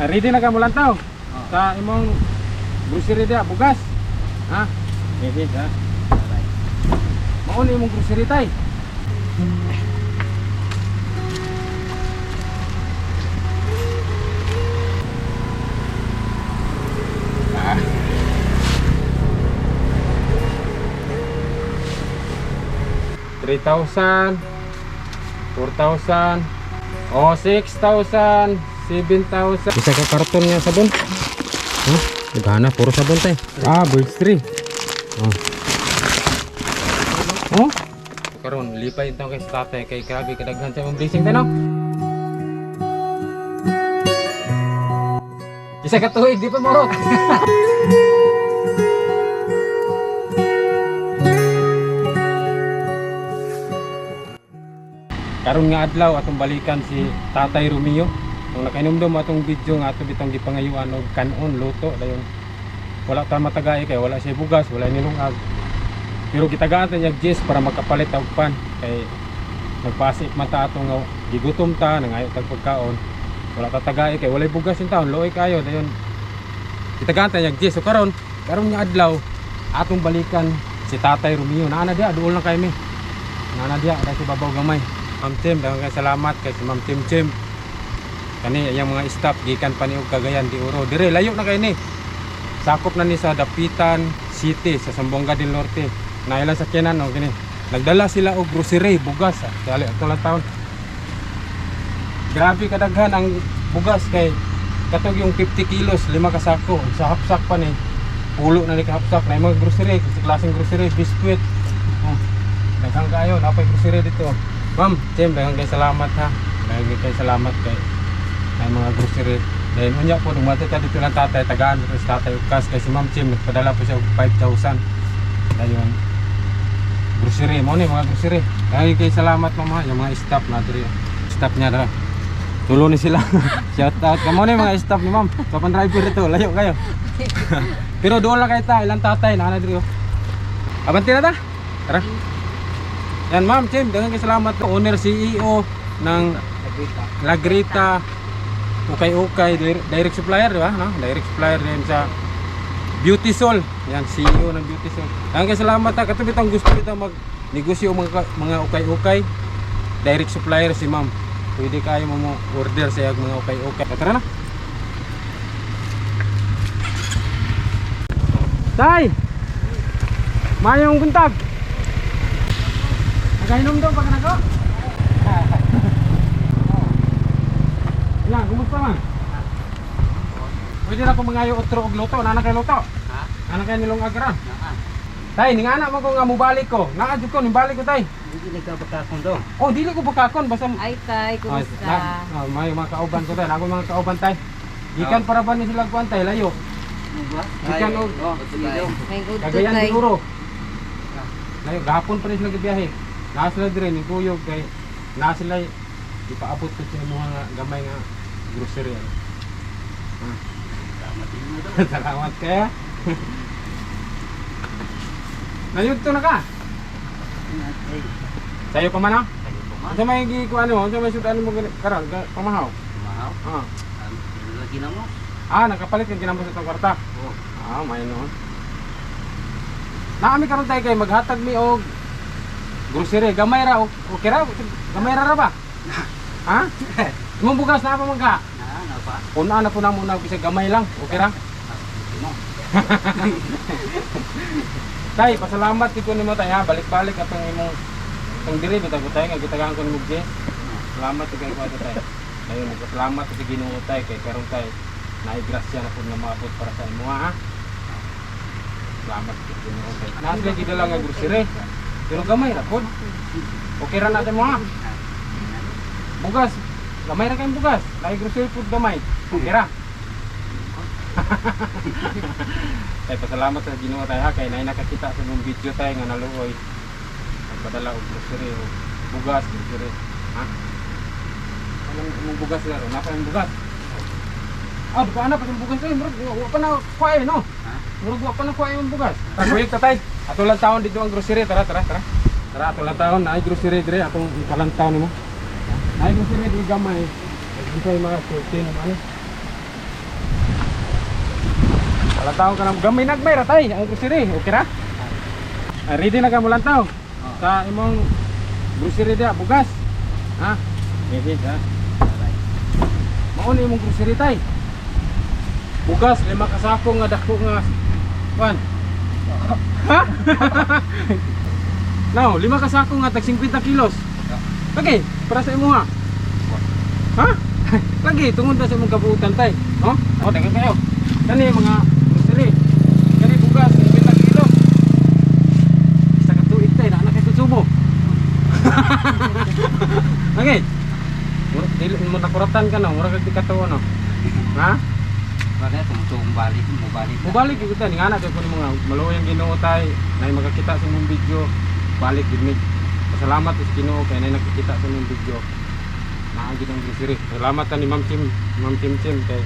ready na ka mo lantaw sa imong grocery dia bugas. Ha? Ready ha. Mao ni imong grocery tay. $3,000, 4,000, 6,000, 7,000. Bisa ka karton nga sabon. Naghanap puro sabon tay. Birds 3. Karon lipay ito kay sa tatay kay grabe kadaghan sa mong blessing tayo. Isa ka tuig di pa morot. Karon nga adlaw atong balikan si Tatay Romeo. Kung nakainomdom atong video nga ato bitong gipangayuan og kanon luto dayon. Wala ta matagay kay wala siya bugas, wala nilungag. Pero gitagaan ta niya Jess para makapalit og pan kay nagpasik mata atong nga gigutom ta nangayo tag pagkaon. Wala ta tagay kay walay bugas in taon, luoy kayo dayon. Gitagaan ta niya Jess. So karon nga adlaw atong balikan si Tatay Romeo. Naana dia duol na kay mi. Naana dia ada si babaw gamay. Ma'am Tim, daghang kay salamat kay si Ma'am Tim. Kani yang mga staff gikan pa ni og Cagayan de Oro. Dire layo na kay ni. Sakop na ni sa Dapitan City sa Zamboanga del Norte. Nailan sa Kenan no kini. Nagdala sila og grocery bugas dali ato lang taon. Grabe kadaghan ang bugas kay katog yung 50 kilos 5 ka sako sa hapsak pa ni. Pulo na ni ka hapsak na mga grocery, kasi klaseng grocery, biskwit. Daghang kayo napay grocery dito. Ma'am, Tim, daghang kay salamat ha. Daghang kay salamat kay ay mga grocery. Dahil unya po dumati ta dito lang tatay tagaan dito sa tatay ukas kay si Ma'am Tim nagpadala po siya og 5,000. Dayon grocery mo ni mga grocery. Daghang kay salamat mama yung mga staff na diri. Staff niya dara. Tulo ni sila. Shout out kamo ni mga staff ni Ma'am. Kapan driver dito, layo kayo. Pero doon lang kay ta ilang tatay na diri. Abanti na ta. Tara. Yan Ma'am Tim, daghang salamat po. Owner CEO ng Lagrita Ukay direct supplier, di ba? No? Direct supplier din sa Beauty Sol. Yan, CEO ng Beauty Sol. Daghang salamat ha. Katubit ang gusto kita mag-negosyo mga ukay-ukay. Direct supplier si Ma'am. Pwede kayo mo order sa mga ukay-ukay. Tara na. Tay! Mayong buntag! Nagainom daw pag nako. Yan, kumusta man? Pwede na ko mangayo otro og luto, nana kay luto. Ha? Nana kay nilong agaran. Tay, ning ana man ko nga mobalik ko. Naa jud ko nimbalik ko tay. Dili ka bakakon do. Oh, dili ko bakakon basta Ay tay, kumusta? May mga kauban ko tay, ako mga kauban tay. Gikan para ba ni sila kuan tay layo. Gikan og May good to Cagayan tay. de Oro. Layo gahapon pa rin sila gibiyahe. Naa sila dire ni kuyog kay naa sila ipaabot ko sa mga gamay nga grocery. Salamat kaya. Nayudto na ka. Sayo pa man ha? Sa may gikuan mo, sa may sudan mo karon pamahaw. Mahal. Lagi na mo. Nakapalit ka ginamos sa kwarta. May noon. Naami karon tay kay maghatag mi og grocery gamay ra okay ra gamay ra ba? Ha? Imong bugas na pa magka? Na pa. Una na po na muna bisag gamay lang. Okay ra? Tay, pasalamat kito nimo tay ha. Balik-balik atong imong tong diri bitag tay nga gitagaan ko nimo Jess. Salamat kay ko tay. Ayun, salamat sa Ginoo tay kay karon tay naay grasya na pud nga maabot para sa imo ha. Salamat kay Ginoo tay. Nasli gid lang nga grocery. Pero gamay ra pud. Okay ra natin mo ha. Bugas. Gamay ra kayong bugas. Naay grocery pud gamay. Okay ra. Tay pasalamat sa Ginoo tay ha kay naay nakakita sa mong video tay nga naluoy. Nagpadala og grocery o bugas grocery. Ha? Anong bugas laro? Napa yung bugas? Buka na pa yung bugas eh. Murag pa na kuwain no? Murag pa na kuwain yung bugas. Taguyog tatay. Ato lang taon dito ang grocery. Tara. Tara ato lang taon. Naay grocery dire. Atong ikalang taon mo. Naay grocery di gamay. Dito yung mga 14 naman. Wala tao ka na gamay nagmay ra tay ang grocery. Okay ra? Ready na ka mo lang tao. Sa imong grocery dia bugas. Ha? Ready ha. Mao ni imong grocery tay. Bugas 5 ka sako nga dako nga kuan. Ha? Now, 5 ka sako nga tag 50 kilos. Lagi, para sa imo ha. Ha? Lagi tungod sa imong kabuutan tay. Oh, dagan kayo. Kani mga grocery. Kani bugas 50 kilos. Sa katuig tay na kay konsumo. Lagi. Dili mo nakuratan ka no, mura kag dikatawo no. Ha? Bakit tumutong balik, mubalik. Mubalik gyud ta nga na kay kun mga maluoy ang Ginoo tay, nay makakita sa imong video. Balik gid mi. Pasalamat sa Ginoo kay nay nakikita sa imong video. Naagi ng grocery. Salamat ta ni Ma'am Chim kay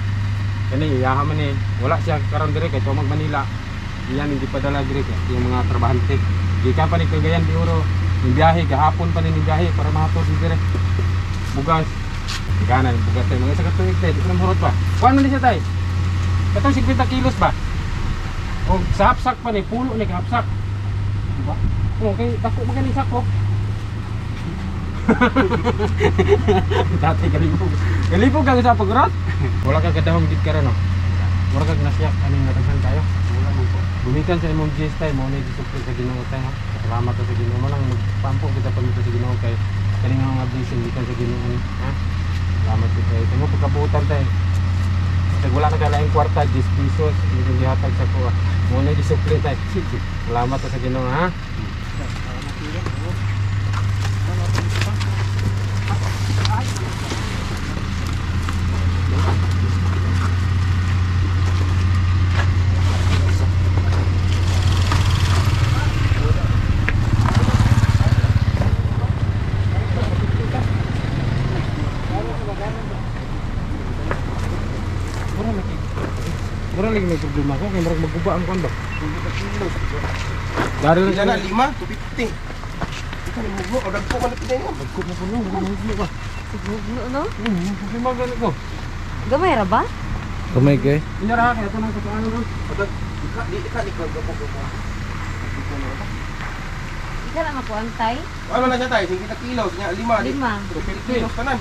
kani iyaha man ni wala siya karon dire kay tumag Manila. Iyan hindi padala dire yung mga trabahante. Gikan pa ni Cagayan de Oro. Yung biyahe gahapon pa ni biyahe para mahatod dire. Bugas. Gana bugas tay mga sa katuig tay, di ko na mahurot pa. Kuan man ni siya tay? Katong 50 kilos ba? O sa hapsak pa ni pulo ni hapsak. Diba? Okay, dako magani sakop. Dati galibog. Galibog ka sa pagrot? Wala ka kadahom gid karon no. Wala ka nasyak aning nataghan kayo. Wala mo po. Bumikan sa imong GS tay mo ni disupli sa Ginoo tay ha. Salamat sa Ginoo mo lang magpampo kita pamito sa Ginoo kay kaning mga blessing gikan sa Ginoo ni ha. Salamat sa kay timo pagkabutan tay. Kasi wala na kalaing kwarta 10 pesos hindi gihatag sa ko. Mo ni disupli tay. Salamat sa Ginoo ha. Mura lagi may problema ko kay murag magguba ang kuan ba. Dari Hindi na na 5, 250. Ito ni Mugo, o dagpo ka na pinay mo. Magko mo kuno, magko ba. No? Problema gani ko. Gamay ra ba? Kamay kay. Inyara kay ato nang sa ano. O dag, di ka ni gabo. Isa lang ako antay. Ano na siya tayo? 50 kilos, niya 5. 5. 50 kilos tanan.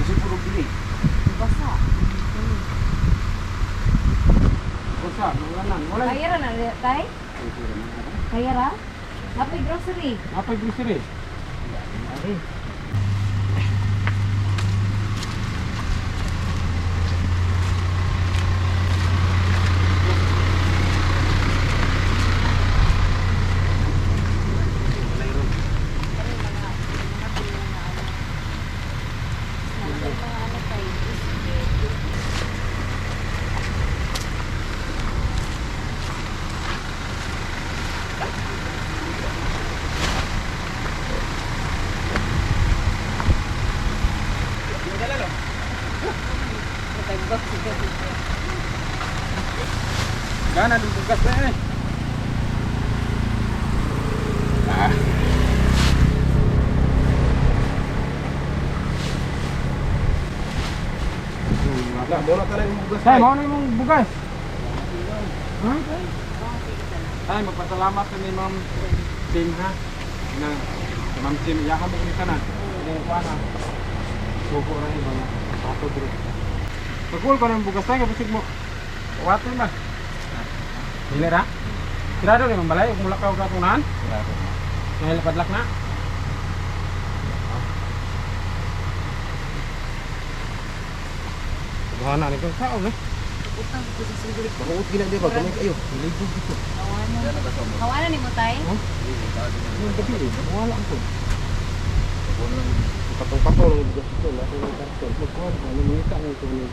Kasi puro bili. Basa. Usa, wala nang. Wala. Kaya ra na tay? Kaya ra? Happy grocery. Apa grocery? Ari. Gana di bugas na eh. Wala, muna tayo yung bugas. Tay, mo na imong bugas. Ha? Tay, magpasalamat sa ni Ma'am Tim ha. Na Ma'am Tim, iya ka mo kini tanan. Ini kuana. Suko ra ni bang. Ato bro. Pagkul ko ng bugas tay kapag mo. Waton ba? Dili ra? Tirado ni mambalay ug mulakaw ka tunan. Ngay padlak na. Gana ni ko sao eh. Makuot gina di ba? Kamay kayo. Libog dito. Kawanan ni mo tay? Yung gabi eh, wala ko. Patong-patong yung bugas ito. Lahat yung karton. Magkuhan, ano minita nga ito ni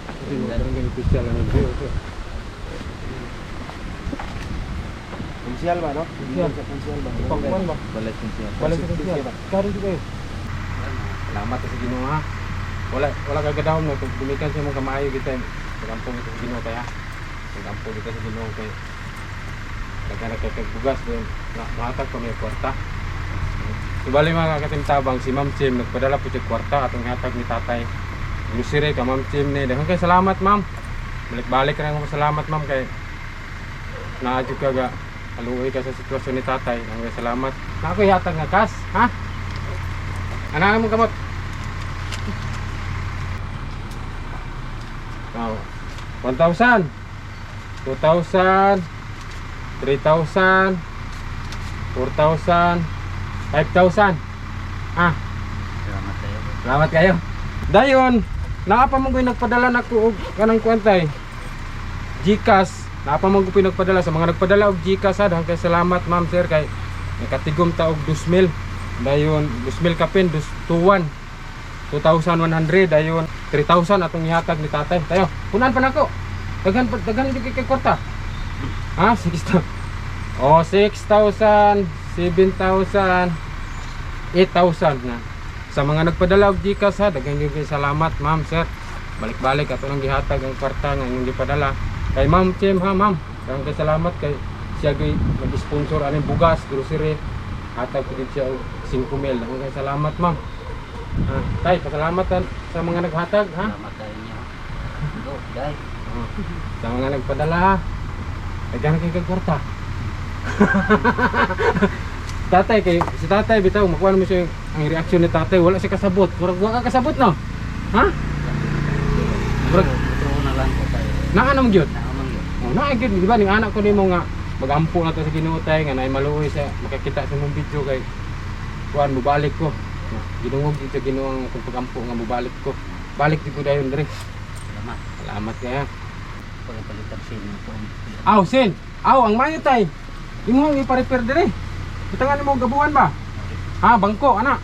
Barangay Official ano video ito. Konsyal ba, no? Konsyal. Konsyal ba? Pagkuhan ba? Balik mo siya. Wala sa Official. Karo di kayo. Salamat sa Ginoo ha. Wala kagadahom no kung bumikan sa imong kamaayo kita. Pagampong ito sa Ginoo kaya. Pagampong kita sa Ginoo kay naghanap kay bugas doon. Mahatag pa may kwarta. Subali mga katimtabang si Ma'am Chim nagpadala po siya kwarta atong hatag ni tatay. grocery ka Ma'am Chim ni. Daghang kay salamat ma'am. Balik-balik ra nga salamat ma'am kay naadyo ka ga aluoy ka sa sitwasyon ni tatay. Daghang kay salamat. Na ako ihatag nga kas, ha? Ana mo kamot. Oh. 1,000, 2,000, 3,000, 4,000, 5,000. Ah, Salamat kayo. salamat kayo. Dayon, naapa mo ko'y nagpadala na ko og kanang kwantay. GCash, naapa mo ko'y nagpadala sa mga nagpadala og GCash ha. Daghang kay salamat ma'am sir kay nakatigom ta og 2,000. Dayon 2,000 kapin, 2,100. 2,100 dayon 3,000 atong ihatag ni tatay. Tayo, punan pa nako. Daghan di kay kwarta. Ha, 6,000. Oh, 6,000, 7,000, 8,000 na. Sa mga nagpadala og GCash ha, daghang kay salamat ma'am sir. Balik-balik ato nang gihatag ang kwarta nga inyong gipadala. Kay Ma'am Chim ha ma'am. Daghang kay salamat kay siya gyud nag-sponsor aning bugas, grocery. Hatag ko din siya og 5,000. Daghang kay salamat ma'am. Tay, pasalamat sa mga naghatag ha. Salamat kayo niyo. Go, guys. Sa mga nagpadala ha. Daghang kay kwarta. Tatay kay si tatay bitaw makuha mo siya ang reaksyon ni tatay, wala siya kasabot. Murag wa ka kasabot no. Ha? Murag Metro na lang ko tayo. naa nang gyud. Naamang yun. Oh, naa gyud di ba ning anak ko nimo nga magampo na to sa Ginoo tay nga nay maluoy sa makakita sa mong video kay kuan mobalik ko. Ginungog dito Ginoo ang akong pagampo nga mobalik ko. Balik dito dayon dire. Salamat. Salamat kaya. Pagpalitan sa inyo po. Aw, sin. Aw, ang mayo tay. Imo ang ipa-repair dire. Bitangan mo gabuhan ba? Ha, bangko ana.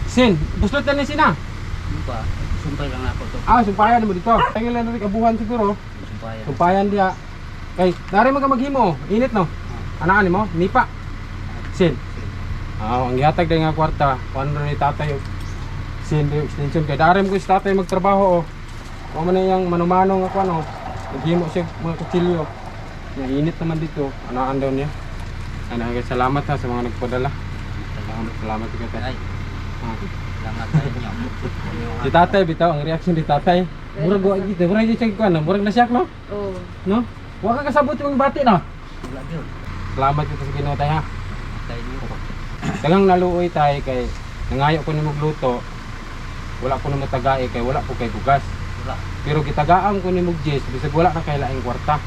Sin, buslot na ni sina. Ano ba? Sumpay lang ako to. Ah, sumpayan mo dito. Tingil na rin kabuhan siguro. Sumpayan. Sumpayan dia. Kay, dari man ka maghimo. Init no. Ana ani mo? Nipa. Sin. Ah, ang gihatag day nga kwarta. Kuno ni tatay og sin di extension kay dari mo si tatay magtrabaho oh. Kuha man na yang manumano nga kuno. Naghimo siya mga kutsilyo. Nga init naman dito. Anaan daw niya. Ano, salamat ha sa mga nagpadala. Salamat ka tayo. Ay, salamat kayo niyo. Si tatay bitaw ang reaction ni tatay. Murag wa gid, murag siya kuan, murag nasyak no? Oh. No? Wa ka kasabot yung bati no. Wala yun. Salamat kita sa Ginoo tay ha. Kayo niyo. Daghang naluoy tay kay nangayo ko nimo gluto. Wala ko na matagae kay wala ko kay bugas. Wala. Pero gitagaan ko nimo jis bisag wala ka kay laing kwarta.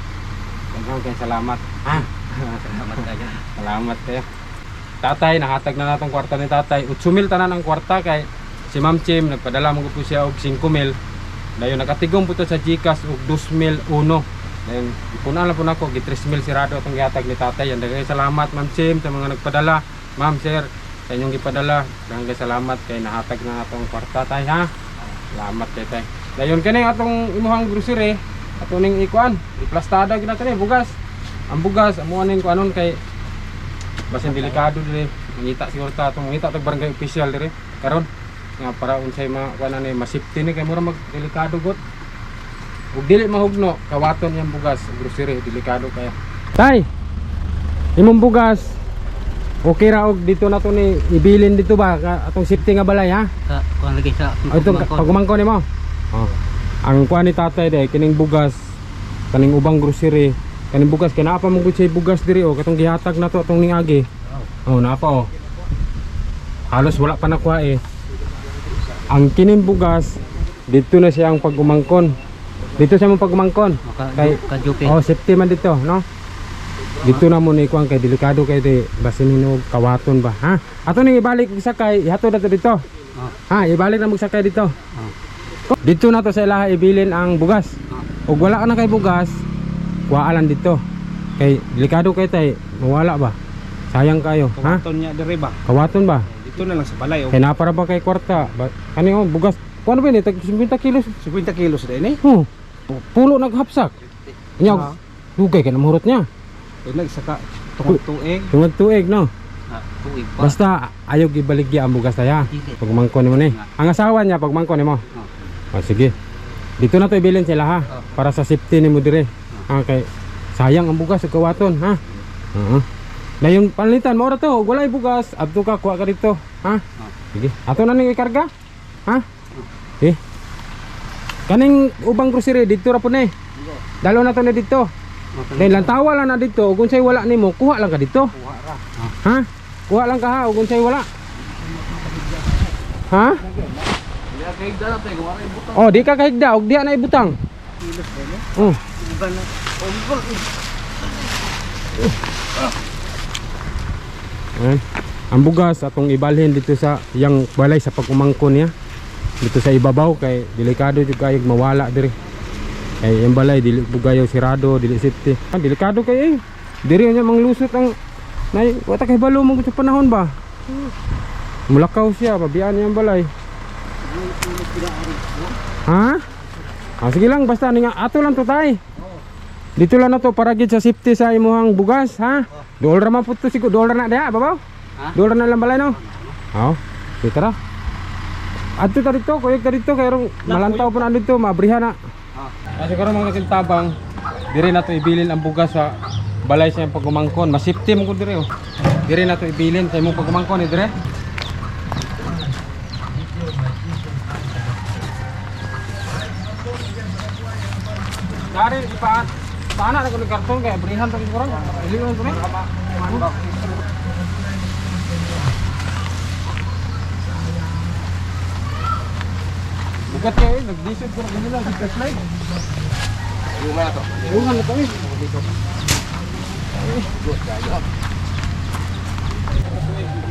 Daghang kay salamat. Ha. Salamat kayo. Salamat kayo. Tatay, nahatag na natong kwarta ni tatay. 8,000 tanan ang kwarta kay si Ma'am Chim nagpadala mo po siya og 5,000. Dayon nakatigom po to sa GCash og 2,001. Dayon ipunan lang po nako gi 3,000 sirado atong gihatag ni tatay. Yan daghang salamat Ma'am Chim sa mga nagpadala. Ma'am sir, sa inyong gipadala. Daghang salamat kay nahatag na natong kwarta tay ha. Salamat kay tay. Dayon kani atong imuhang grocery ato ning ikuan, iplastada gid nato ni bugas. Ang bugas amo aning kuanon kay basin delikado dire. Mangita siguro ta atong mangita tag barangay official dire. Karon nga para unsay kuanan ni masipti ni kay mura mag delikado got. Ug dili mahugno kawaton yang bugas grocery delikado kaya. Tay. Imong bugas okay ra og dito na to ni ibilin dito ba atong safety nga balay ha? Kuhan lagi sa Itong pagumangko nimo. Oh. Ang kuan ni tatay day kining bugas kaning ubang grocery. Kaning bugas kay naapa mong gud say bugas diri oh katong gihatag na to atong niagi. Oh, naapa oh. Halos wala pa nakuha eh. Ang kining bugas dito na siya ang pagumangkon. Dito siya mong pagumangkon. Kay Kajupi. oh safety man dito, no? Dito na mo ni kuan kay delikado kay di basin hinog kawaton ba, ha? Ato ning ibalik sakay, ihatod nato dito. Ha, ibalik na mo sakay dito. Dito na to sa ilaha ibilin ang bugas. Ug wala ka na kay bugas, kuwaalan dito. Kay delikado kay tay, mawala ba? Sayang kayo, ha? Kawaton niya dire ba? Kawaton ba? Dito na lang sa balay. Kay napara ba kay kwarta? Kani oh bugas. Kuno ba ni tag 50 kilos? 50 kilos din eh. Oh. Pulo naghapsak. Nya dugay ka na mahurot niya. Ilag saka tungod tuig. Tungod tuig no. Tuig pa. Basta ayaw gibaligya ang bugas taya. Sige. Pagmangkon nimo ni. Ang asawa niya pagmangkon nimo. Oh, sige. Dito na to ibilin sila ha. Para sa safety nimo dire. Okay. Sayang ang bugas sa kawaton ha. Na yung palitan mo ra to, walay bugas, adto ka kuha ka dito, ha? Sige. Ato na ning ikarga. Ha? Okay. Kaning ubang grocery dito ra po ni. Dalo na to ni dito. Dahil lang tawa lang na dito, kung sa'yo wala nimo, kuha lang ka dito. Kuha ra. Ha? Kuha lang ka ha, kung sa'yo wala. Ha? Kaya kay dala tay kuha ra ibutang. Oh, di ka kahigda, og di na ibutang. Kilos ba ni? Oh. Iba na. Ayan. Ang bugas atong ibalhin dito sa yang balay sa pagkumangkon niya. Dito sa ibabaw kay delikado jud kayo mawala diri. Kay yung balay dili bugayaw sirado, dili safety. Delikado kay diri nya manglusot ang nay wata kay balo mo sa panahon ba. Mulakaw siya, pabiyan niya ang balay. Ha? Sige lang basta nga ato lang to tay. Dito lang na to para gid sa safety sa imuhang bugas ha. $2 man pud to siguro, $2 na diha babaw. Ha? $2 na lang balay no. Oh, dito ra. Adto ta dito, kuyog ta dito kay rong malantaw pa na dito, mabriha na. Kasi karon mga kasintabang, dire na to ibilin ang bugas sa balay sa iyang pagumangkon. Masipti mo ko dire oh. Dire na to ibilin sa imong pagumangkon dire. Dari ipaat. Sana na ko ni karton kay brihan ta siguro. Ilingon ko ni. Bukat kayo, nag-disod ko na ganyan lang, flashlight. Luma na to. Iungan na kami.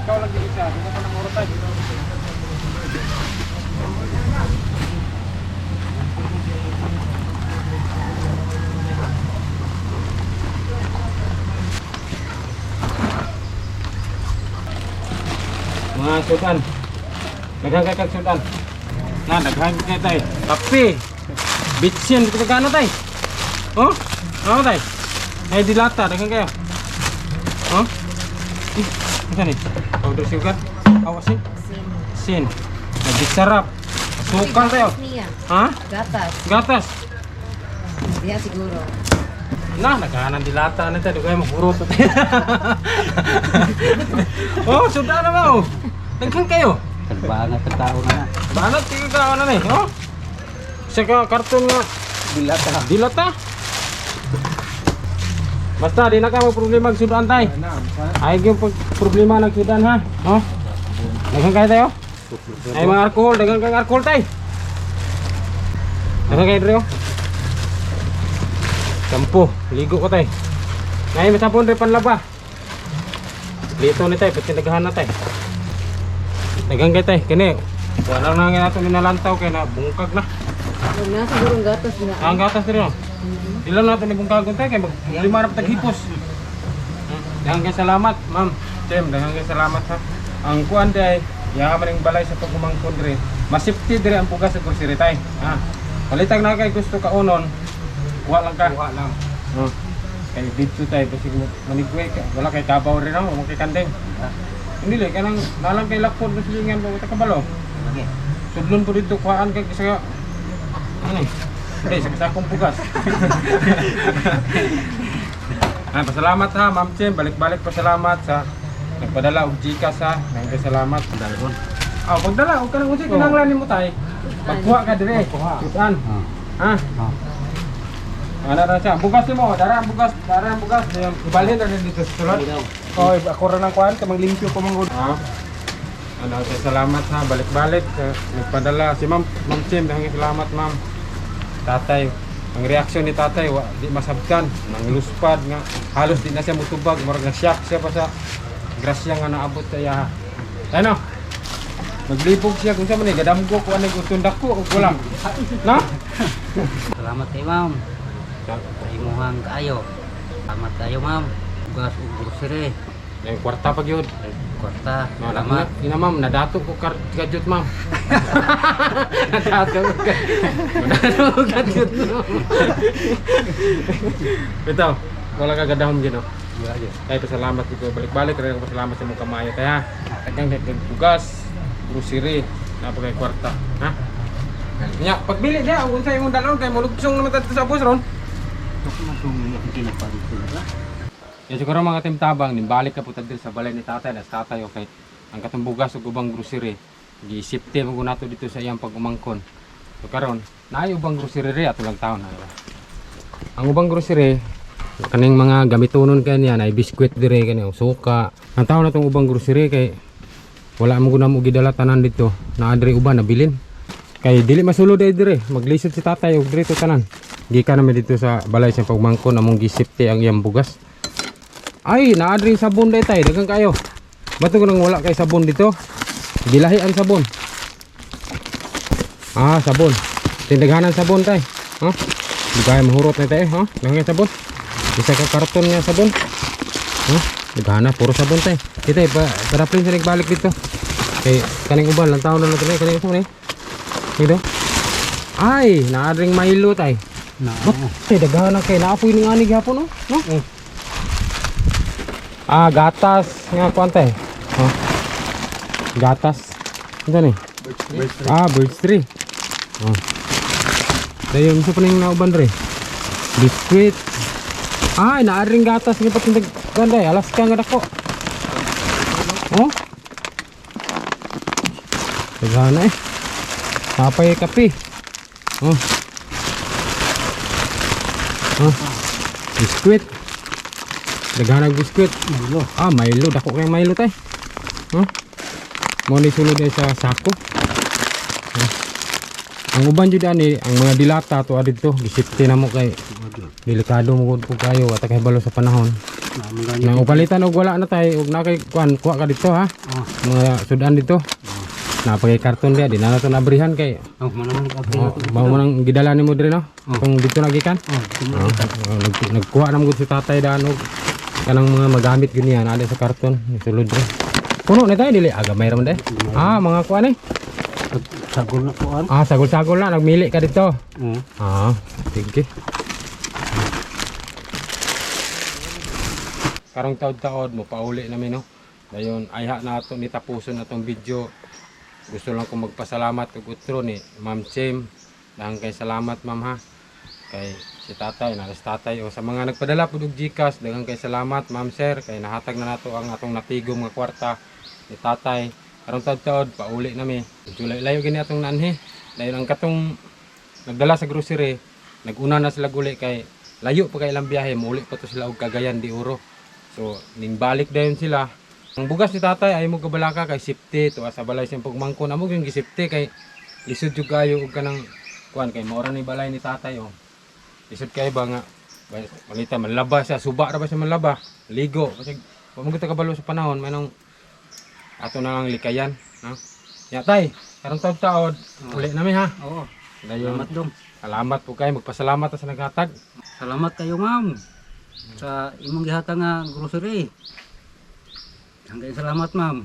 Ikaw lang din isa, hindi ka pa namurotay. Mga sudan, daghang kay sudan. Nah, daghang kay tay. Kape. Bitsin kita kana tay. Oh? Ano tay? Ay dilata daghang kayo. Oh? Ano ni? Powder sugar. Awasin. Sin. Lagi sarap. Sukal tayo. Niya. Ha? Gatas. Gatas. Diya siguro. Nah, naghahanap dilata na tayo. Kaya magurot to tayo. Oh, sudan na mo. Daghang kayo. Banget tao na. Banat tiga ka ano ni? Oh? Saka karton nga Dilata. dilata. Basta di na ka problema ng sudan tay. Ay yung problema ng sudan ha. Oh? Daghang kayo tayo? Ay mga alcohol, daghang kang alcohol tay. Daghang kayo dre oh. Sampo, ligo ko tay. Ngayon masapon rin panlaba. Lito ni tay, pati naghahan na tay. Daghang kay tay, kini. Wala na nga nato minalantaw kay na bungkag na. Huwag na siguro ang gatas na. Ang gatas rin oh. Ilan natin ni bungkagon tay kay mag lima ra taghipos. Daghang kay salamat, ma'am. Tem, daghang kay salamat ha. Ang kuan day, yaman ning balay sa pagumangkon diri. Masipti diri ang pugas sa grocery tay. Ha. Palitag na kay gusto ka unon. Kuha lang ka. Kuha lang. Oh. Kay dito tay basig manigway ka. Wala kay kabaw rin ako, kay kandeng. Hindi le kanang nalang kay lakpod sa silingan ba ta kabalo. Lagi. Sudlon po dito kuhaan kay sa ano eh sa sakong bugas. Pasalamat ha Ma'am Chem, balik-balik pasalamat sa nagpadala og GCash ha. Nang salamat dalon. Pagdala og kanang unsa kinahanglan nimo tay? Magkuha ka dire. Kuhaan. Ha? Ana ra siya, bugas mo, dara ang bugas, ibalhin na rin dito sa sulod. Oh, ako ra nang kuhaan, kamang limpyo ko mangod. Ano, salamat ha, balik-balik nagpadala si Ma'am Chem, daghang salamat Ma'am. Tatay, ang reaksyon ni tatay di masabtan, nang luspad nga halos di na siya mutubag, murag na shock siya pa sa grasya nga naabot sa iya. Ano? Maglibog siya kung sa man gadamgo ko anay utundak ko og wala. Na? Salamat kay ma'am. Sa imuhang kaayo. Salamat kayo ma'am. Bugas ug grocery. Yung kwarta pag yun. Kwarta. Salamat. Ina ma'am, nadato ko gadget ma'am. Nadato ko gadget ma'am. Bitaw, wala ka gadahom gino. Kaya pasalamat ko balik-balik rin ako pasalamat sa mong kamayo kaya. Tagang bugas, grocery, napagay kwarta, ha? Nya, pagbili dia unsa imong dalon kay mulugsong naman ta sa bus ron. Ya siguro mga timtabang nimbalik ka putad sa balay ni tatay na tatay okay. Ang katong bugas ug ubang grocery, gi-safety mo nato dito sa iyang pag-umangkon. So karon naay ubang grocery re ato lang taon ha. Ang ubang grocery kaning mga gamitonon kay niya ay biskwit dire kani o suka. Ang taon na tong ubang grocery kay wala mo guna mo gidala tanan dito. Na adre uban nabilin. Kay dili masulod ay dire, maglisod si tatay og dito tanan. Gikan naman dito sa balay sa pagmangkon among gisipte ang iyang bugas. Ay, naa diri sabon day tay, daghang kayo. Bato ko nang wala kay sabon dito. Bilahi ang sabon. Ah, sabon. Tindaghanan sabon tay. Ha? Di kaya mahurot na tay, ha? Daghang sabon. Isa ka karton nga sabon. Ha? Daghana puro sabon tay. Kita para prin sa nagbalik dito. Kay kaning uban lang taon na lang kaning sabon eh. Dito. Ay, naa ring Milo tay. Na. Tay daghana kay naapoy ning ani gihapon no? No? Ah, gatas nga kuante. Oh. Gatas. Ano ni? Birds tree. Oh. Dayon sa paning nauban re. Biscuit. Ay, naaring gatas nga patindag kuante, Alaska nga dako. Oh. Daghana eh. Napay kape. Oh. Oh. Biscuit. Daghanang biskwit. Milo. Ah, Milo. Dako kay Milo tay. Huh? Mo ni sulod ay sa sako. Ang uban jud ani, ang mga dilata to adito, gisipti na mo kay delikado mo gud kayo at kay balo sa panahon. Nang upalitan og wala na tay, og na kay kuan kuha ka dito ha. Mga sudan dito. Napagay karton dia, di na nato nabrihan kay. Mao man ang gidala nimo dire no. Kung dito nagikan. Nagkuha na mo gud si tatay daan og kanang mga magamit ganyan ada sa karton sulod re. Puno na tayo dili aga may raman day. Ah, mga kuan eh. Sagol na kuan. Ah, sagol-sagol na nagmili ka dito. Ah, sige. Karong taod-taod mo pauli namin no. Dayon ayha na ato ni tapuson atong video. Gusto lang kong magpasalamat kag utro ni Ma'am Chem. Dahang kay salamat ma'am ha. Kay si tatay, naras tatay o sa mga nagpadala pud og GCash, daghang kay salamat ma'am sir kay nahatag na nato ang atong natigom nga kwarta ni tatay. Karong taod-taod pauli nami. Layo gini atong nanhi. Dayon ang katong nagdala sa grocery, naguna na sila guli kay layo pa kay ilang biyahe, muuli pa to sila og Cagayan de Oro. So ning balik dayon sila. Ang bugas ni tatay ay mo kabalaka kay safety to sa balay siyang pagmangkon amo yung gisipte kay lisod jud kayo og kanang kuan kay maura ni balay ni tatay oh. Lisod kayo ba nga malita manlaba siya, suba ra ba siya manlaba, ligo kasi pamugod ta kabalo sa panahon manong ato na ang likayan, ha. Ya tay, karong taod-taod uli nami ha. Oo. Dayon Salamat dong. salamat po kayo, magpasalamat sa naghatag. Salamat kayo ma'am sa imong gihatag nga grocery. Hanggang salamat ma'am.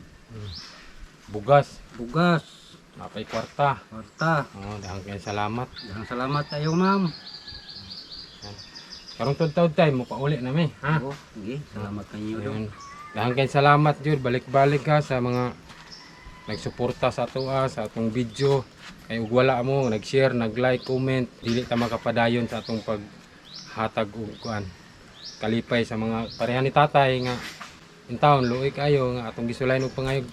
Bugas, Bugas, napay kwarta. kwarta. Oh, daghang salamat. Hanggang salamat kayo ma'am. Karong taod-taod tay mo pauli nami, ha. Oo, sige, salamat kayo dong. Ayun. Daghang salamat jud, balik-balik ha sa mga nagsuporta sa ato sa atong video. Kay ug wala mo nag-share, nag-like, comment, dili ta makapadayon sa atong paghatag og kuan. Kalipay sa mga pareha ni tatay nga in taon luoy kayo nga atong gisulay og pangayog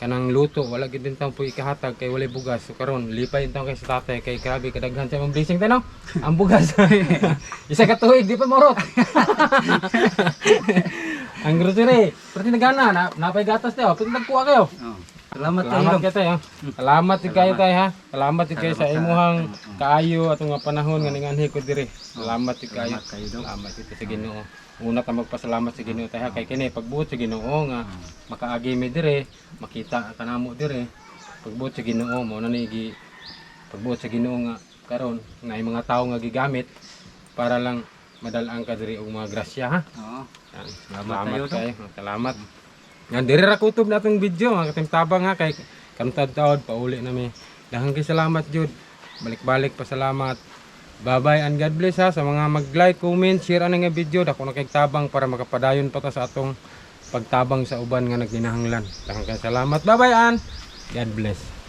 kanang luto, wala gid din taon po ikahatag kay walay bugas. So karon lipay in taon kay sa tatay kay grabe kadaghan sa imong blessing tayo no. Ang bugas. Isa ka tuig di pa morot. Ang grocery, pati nagana napay gatas tayo, pati nagkuha kayo. Oh. Salamat kayo Salamat dong. kayo tayo. Salamat din kayo tayo ha. Salamat din kayo sa imuhang kaayo atong nga panahon nga ninganhi ko diri. Salamat din kayo. Salamat kayo dong. Salamat dito sa Ginoo. Una ta magpasalamat sa Ginoo tayo ha. Kay kini pagbuot sa Ginoo nga makaagi mi diri, makita kanamo diri. Pagbuot sa Ginoo mo na ni pagbuot sa Ginoo nga karon nga ay mga tawo nga gigamit para lang madalaan ka diri og mga grasya ha. Oo. Yan. Salamat Salamat kayo, kayo. Salamat. Yan diri ra kutob natong video mga katimtabang ha kay kantaod-taod pauli nami. Daghang kay salamat jud. Balik-balik pa salamat. Bye-bye and God bless ha sa mga mag-like, comment, share ana nga video dako na kay tabang para makapadayon pa ta sa atong pagtabang sa uban nga nagninahanglan. Daghang kay salamat. Bye-bye and God bless.